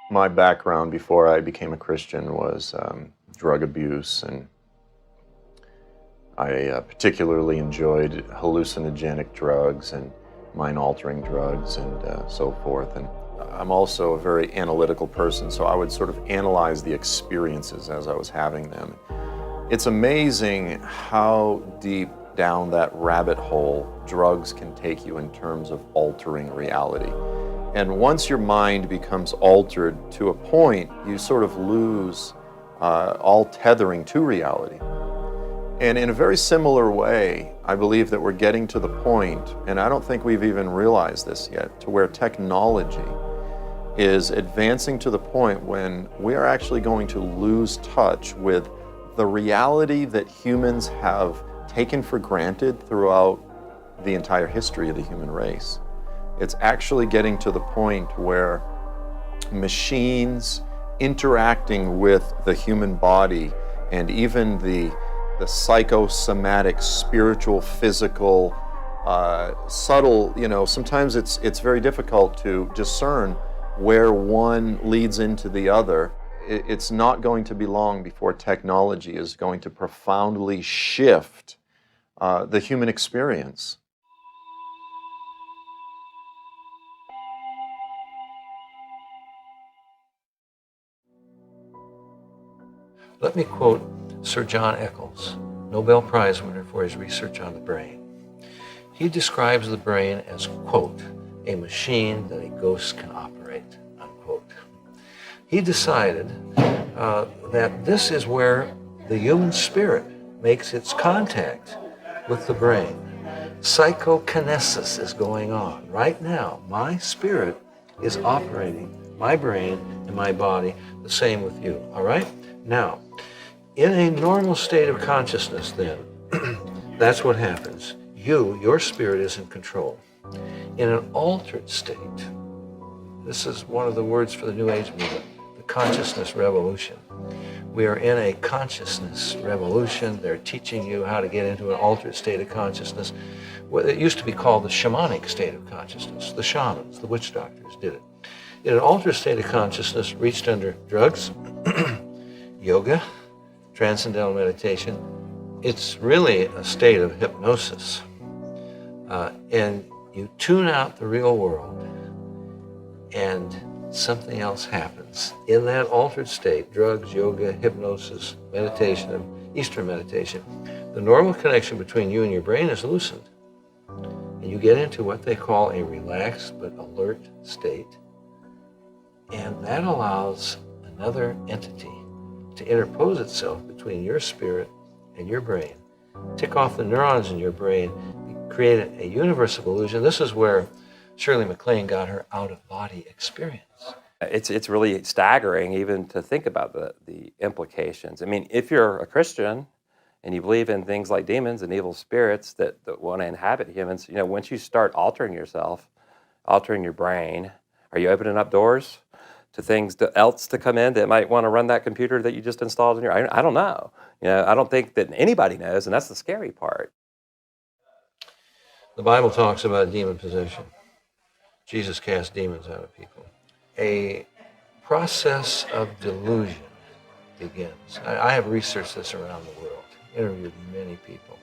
My background before I became a Christian was drug abuse, and I particularly enjoyed hallucinogenic drugs and mind-altering drugs and so forth. And I'm also a very analytical person, so I would sort of analyze the experiences as I was having them. It's amazing how deep down that rabbit hole drugs can take you in terms of altering reality. And once your mind becomes altered to a point, you sort of lose all tethering to reality. And in a very similar way, I believe that we're getting to the point, and I don't think we've even realized this yet, to where technology is advancing to the point when we are actually going to lose touch with the reality that humans have taken for granted throughout the entire history of the human race. It's actually getting to the point where machines interacting with the human body and even the psychosomatic, spiritual, physical, subtle, sometimes it's very difficult to discern where one leads into the other. It's not going to be long before technology is going to profoundly shift the human experience. Let me quote Sir John Eccles, Nobel Prize winner for his research on the brain. He describes the brain as, quote, a machine that a ghost can operate, unquote. He decided that this is where the human spirit makes its contact with the brain. Psychokinesis is going on. Right now, my spirit is operating my brain and my body the same with you, all right? Now, in a normal state of consciousness then, that's what happens. Your spirit is in control. In an altered state, this is one of the words for the New Age movement, the consciousness revolution. We are in a consciousness revolution. They're teaching you how to get into an altered state of consciousness. It used to be called the shamanic state of consciousness. The shamans, the witch doctors did it. In an altered state of consciousness reached under drugs, yoga, transcendental meditation, it's really a state of hypnosis. And you tune out the real world and something else happens. In that altered state, drugs, yoga, hypnosis, meditation, and Eastern meditation, the normal connection between you and your brain is loosened. And you get into what they call a relaxed but alert state. And that allows another entity to interpose itself between your spirit and your brain, tick off the neurons in your brain, create a universe of illusion. This is where Shirley MacLaine got her out-of-body experience. It's really staggering even to think about the implications. I mean, if you're a Christian and you believe in things like demons and evil spirits that want to inhabit humans, once you start altering yourself, altering your brain, are you opening up doors to things else to come in that might want to run that computer that you just installed in your? I don't know. I don't think that anybody knows, and that's the scary part. The Bible talks about demon possession. Jesus cast demons out of people. A process of delusion begins. I have researched this around the world, interviewed many people.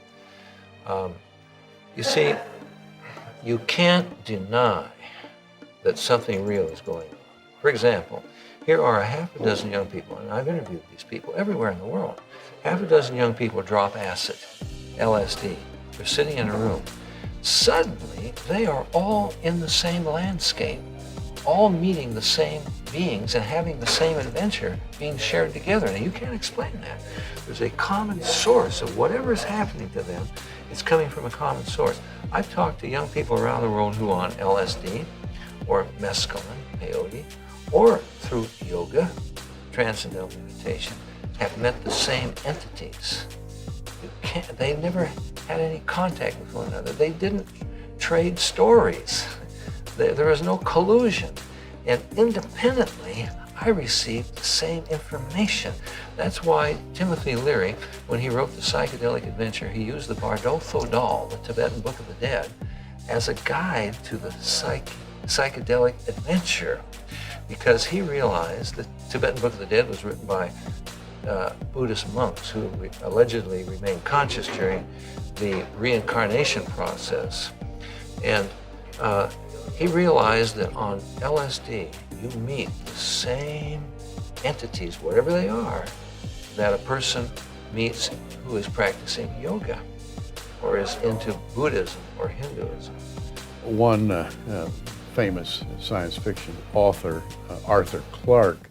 You see, you can't deny that something real is going on. For example, here are a half a dozen young people, and I've interviewed these people everywhere in the world. Half a dozen young people drop acid, LSD. They're sitting in a room. Suddenly, they are all in the same landscape, all meeting the same beings and having the same adventure being shared together. Now, you can't explain that. There's a common source of whatever is happening to them. It's coming from a common source. I've talked to young people around the world who are on LSD or mescaline, peyote, or through yoga, transcendental meditation, have met the same entities. They never had any contact with one another. They didn't trade stories. There was no collusion. And independently, I received the same information. That's why Timothy Leary, when he wrote The Psychedelic Adventure, he used the Bardo Thodol, the Tibetan Book of the Dead, as a guide to the psychedelic adventure, because he realized that Tibetan Book of the Dead was written by Buddhist monks who allegedly remained conscious during the reincarnation process. And he realized that on LSD, you meet the same entities, whatever they are, that a person meets who is practicing yoga or is into Buddhism or Hinduism. One famous science fiction author, Arthur Clarke,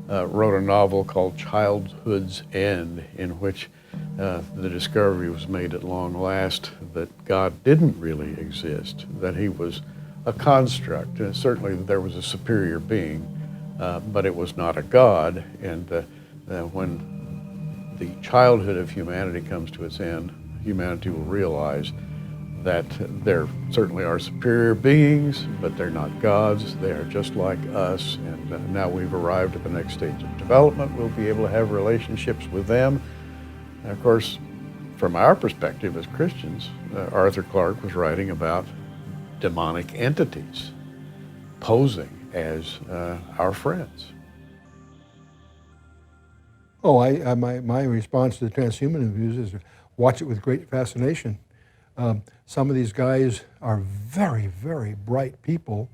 wrote a novel called Childhood's End, in which the discovery was made at long last that God didn't really exist, that he was a construct. Certainly there was a superior being, but it was not a God. And when the childhood of humanity comes to its end, humanity will realize that there certainly are superior beings, but they're not gods. They are just like us. And now we've arrived at the next stage of development. We'll be able to have relationships with them. And of course, from our perspective as Christians, Arthur Clarke was writing about demonic entities posing as our friends. Oh, my response to the transhumanism views is to watch it with great fascination. Some of these guys are very, very bright people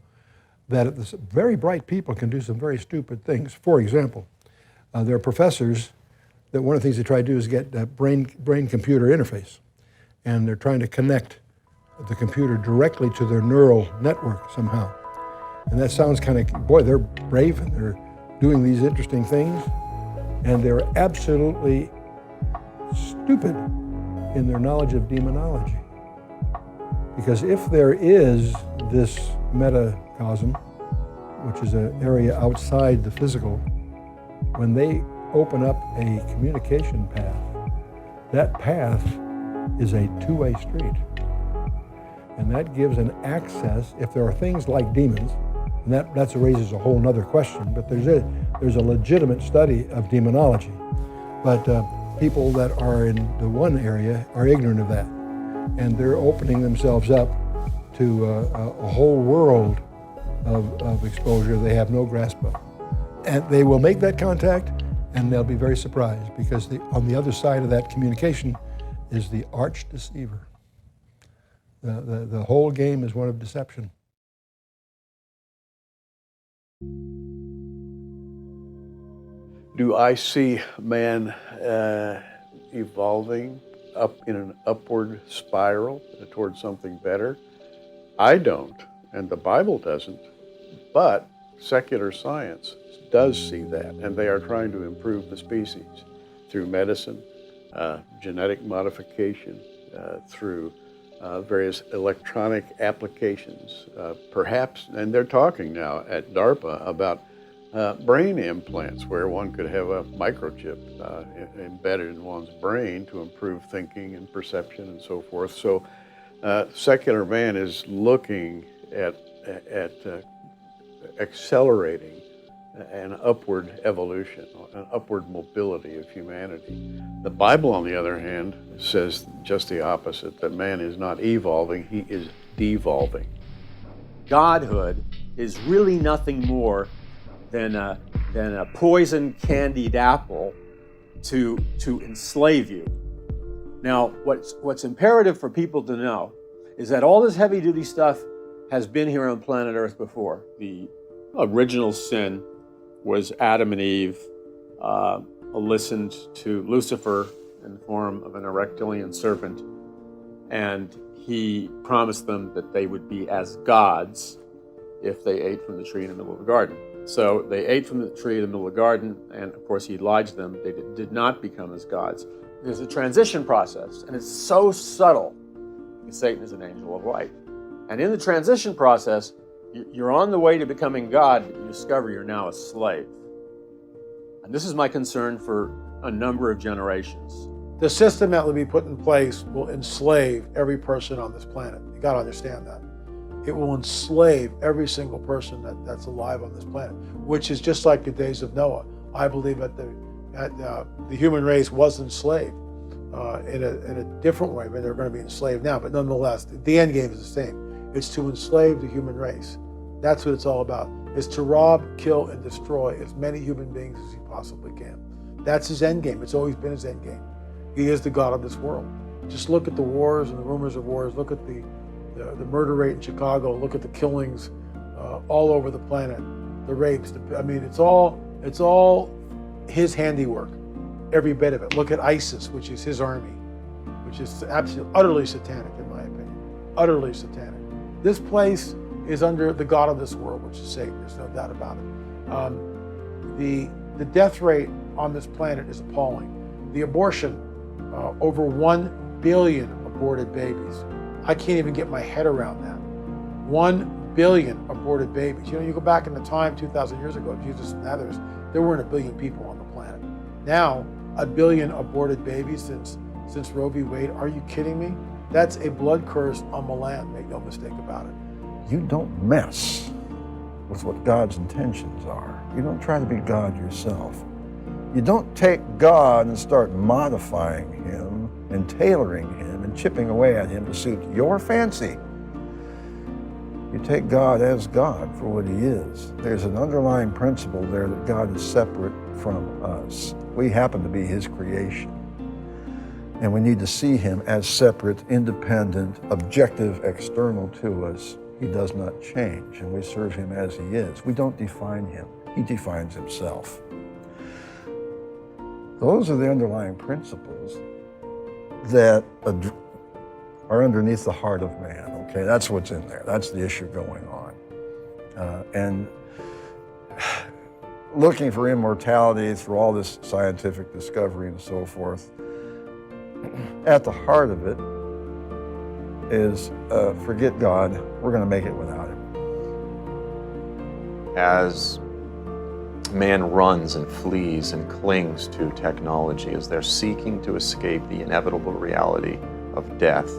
very bright people can do some very stupid things. For example, there are professors that one of the things they try to do is get a brain-computer interface. And they're trying to connect the computer directly to their neural network somehow. And that sounds kind of, boy, they're brave and they're doing these interesting things. And they're absolutely stupid in their knowledge of demonology. Because if there is this metacosm, which is an area outside the physical, when they open up a communication path, that path is a two-way street. And that gives an access, if there are things like demons, and that raises a whole other question, but there's a legitimate study of demonology. But people that are in the one area are ignorant of that. And they're opening themselves up to a whole world of exposure they have no grasp of. And they will make that contact, and they'll be very surprised, because on the other side of that communication is the arch deceiver. The whole game is one of deception. Do I see man evolving up in an upward spiral towards something better? I don't, and the Bible doesn't, but secular science does see that, and they are trying to improve the species through medicine, genetic modification, through various electronic applications, perhaps, and they're talking now at DARPA about brain implants, where one could have a microchip embedded in one's brain to improve thinking and perception and so forth. So secular man is looking at accelerating an upward evolution, an upward mobility of humanity. The Bible, on the other hand, says just the opposite, that man is not evolving, he is devolving. Godhood is really nothing more than a poison candied apple to enslave you. Now, what's imperative for people to know is that all this heavy-duty stuff has been here on planet Earth before. The original sin was Adam and Eve listened to Lucifer in the form of an reptilian serpent, and he promised them that they would be as gods if they ate from the tree in the middle of the garden. So they ate from the tree in the middle of the garden, and of course he lied to them. They did not become as gods. There's a transition process, and it's so subtle, because Satan is an angel of light. And in the transition process, you're on the way to becoming God, but you discover you're now a slave. And this is my concern for a number of generations. The system that will be put in place will enslave every person on this planet. You got to understand that. It will enslave every single person that's alive on this planet, which is just like the days of Noah. I believe that the human race was enslaved in a different way, but they're going to be enslaved now. But nonetheless, the end game is the same. It's to enslave the human race. That's what it's all about. It's to rob, kill, and destroy as many human beings as he possibly can. That's his end game. It's always been his end game. He is the God of this world. Just look at the wars and the rumors of wars. Look at the murder rate in Chicago. Look at the killings all over the planet. The rapes. It's all his handiwork. every bit of it. Look at ISIS, which is his army, which is absolutely, utterly satanic in my opinion. Utterly satanic. This place is under the god of this world, which is Satan. There's no doubt about it. The death rate on this planet is appalling. The abortion, over 1 billion aborted babies. I can't even get my head around that. 1 billion aborted babies. You know, you go back in the time 2,000 years ago, Jesus and others, there weren't a billion people on the planet. Now, 1 billion aborted babies since Roe v. Wade. Are you kidding me? That's a blood curse on the land, make no mistake about it. You don't mess with what God's intentions are. You don't try to be God yourself. You don't take God and start modifying him and tailoring him and chipping away at him to suit your fancy. You take God as God for what he is. There's an underlying principle there that God is separate from us. We happen to be his creation. And we need to see him as separate, independent, objective, external to us. He does not change, and we serve him as he is. We don't define him. He defines himself. Those are the underlying principles that are underneath the heart of man, okay? That's what's in there. That's the issue going on. And looking for immortality through all this scientific discovery and so forth, at the heart of it is forget God, we're going to make it without him. As man runs and flees and clings to technology, as they're seeking to escape the inevitable reality of death,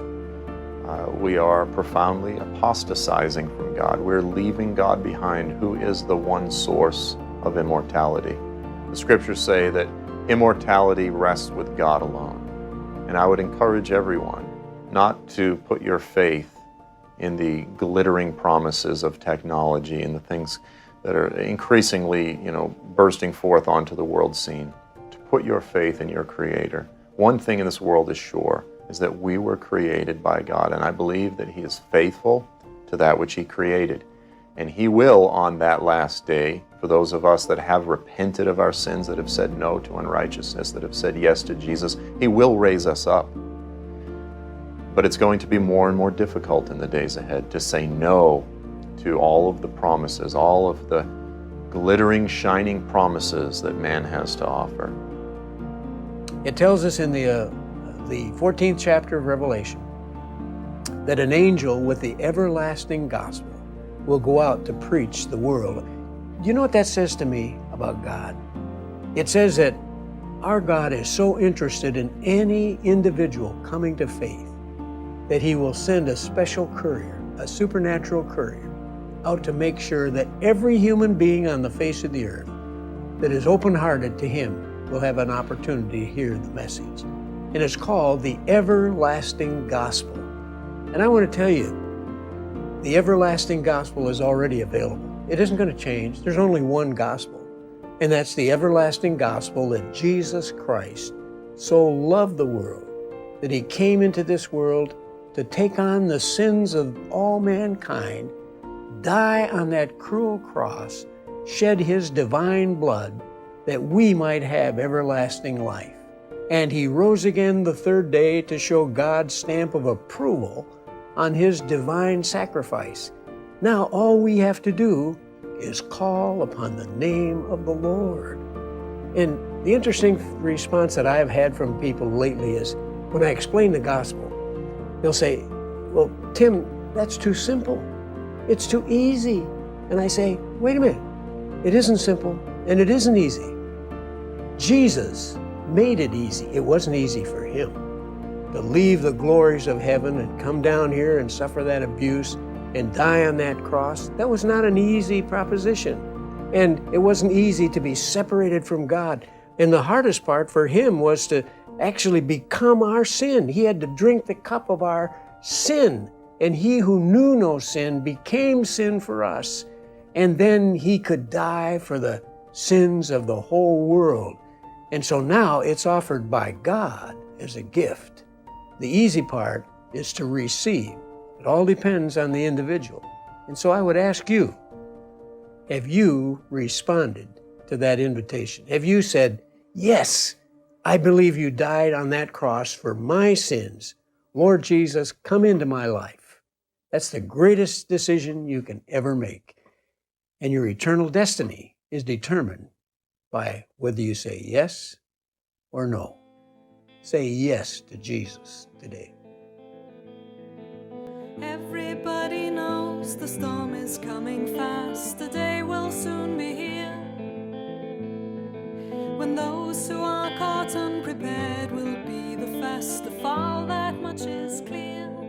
we are profoundly apostatizing from God. We're leaving God behind, who is the one source of immortality. The scriptures say that immortality rests with God alone. And I would encourage everyone not to put your faith in the glittering promises of technology and the things that are increasingly, bursting forth onto the world scene. To put your faith in your Creator. One thing in this world is sure, is that we were created by God, and I believe that he is faithful to that which he created. And he will, on that last day, for those of us that have repented of our sins, that have said no to unrighteousness, that have said yes to Jesus, he will raise us up. But it's going to be more and more difficult in the days ahead to say no to all of the promises, all of the glittering, shining promises that man has to offer. It tells us in the 14th chapter of Revelation that an angel with the everlasting gospel will go out to preach the world. Do you know what that says to me about God? It says that our God is so interested in any individual coming to faith that he will send a special courier, a supernatural courier, out to make sure that every human being on the face of the earth that is open-hearted to him will have an opportunity to hear the message. And it's called the everlasting gospel. And I want to tell you, the everlasting gospel is already available. It isn't going to change. There's only one gospel, and that's the everlasting gospel that Jesus Christ so loved the world that he came into this world to take on the sins of all mankind, die on that cruel cross, shed his divine blood that we might have everlasting life. And he rose again the third day to show God's stamp of approval on his divine sacrifice. Now all we have to do is call upon the name of the Lord. And the interesting response that I've had from people lately is when I explain the gospel, they'll say, well, Tim, that's too simple. It's too easy. And I say, wait a minute. It isn't simple and it isn't easy. Jesus made it easy. It wasn't easy for him to leave the glories of heaven and come down here and suffer that abuse and die on that cross. That was not an easy proposition. And it wasn't easy to be separated from God. And the hardest part for him was to actually become our sin. He had to drink the cup of our sin. And he who knew no sin became sin for us. And then he could die for the sins of the whole world. And so now it's offered by God as a gift. The easy part is to receive. It all depends on the individual. And so I would ask you, have you responded to that invitation? Have you said, yes, I believe you died on that cross for my sins. Lord Jesus, come into my life. That's the greatest decision you can ever make. And your eternal destiny is determined by whether you say yes or no. Say yes to Jesus today. Everybody knows the storm is coming fast. The day will soon be here when those who are caught unprepared will be the first to fall. That much is clear.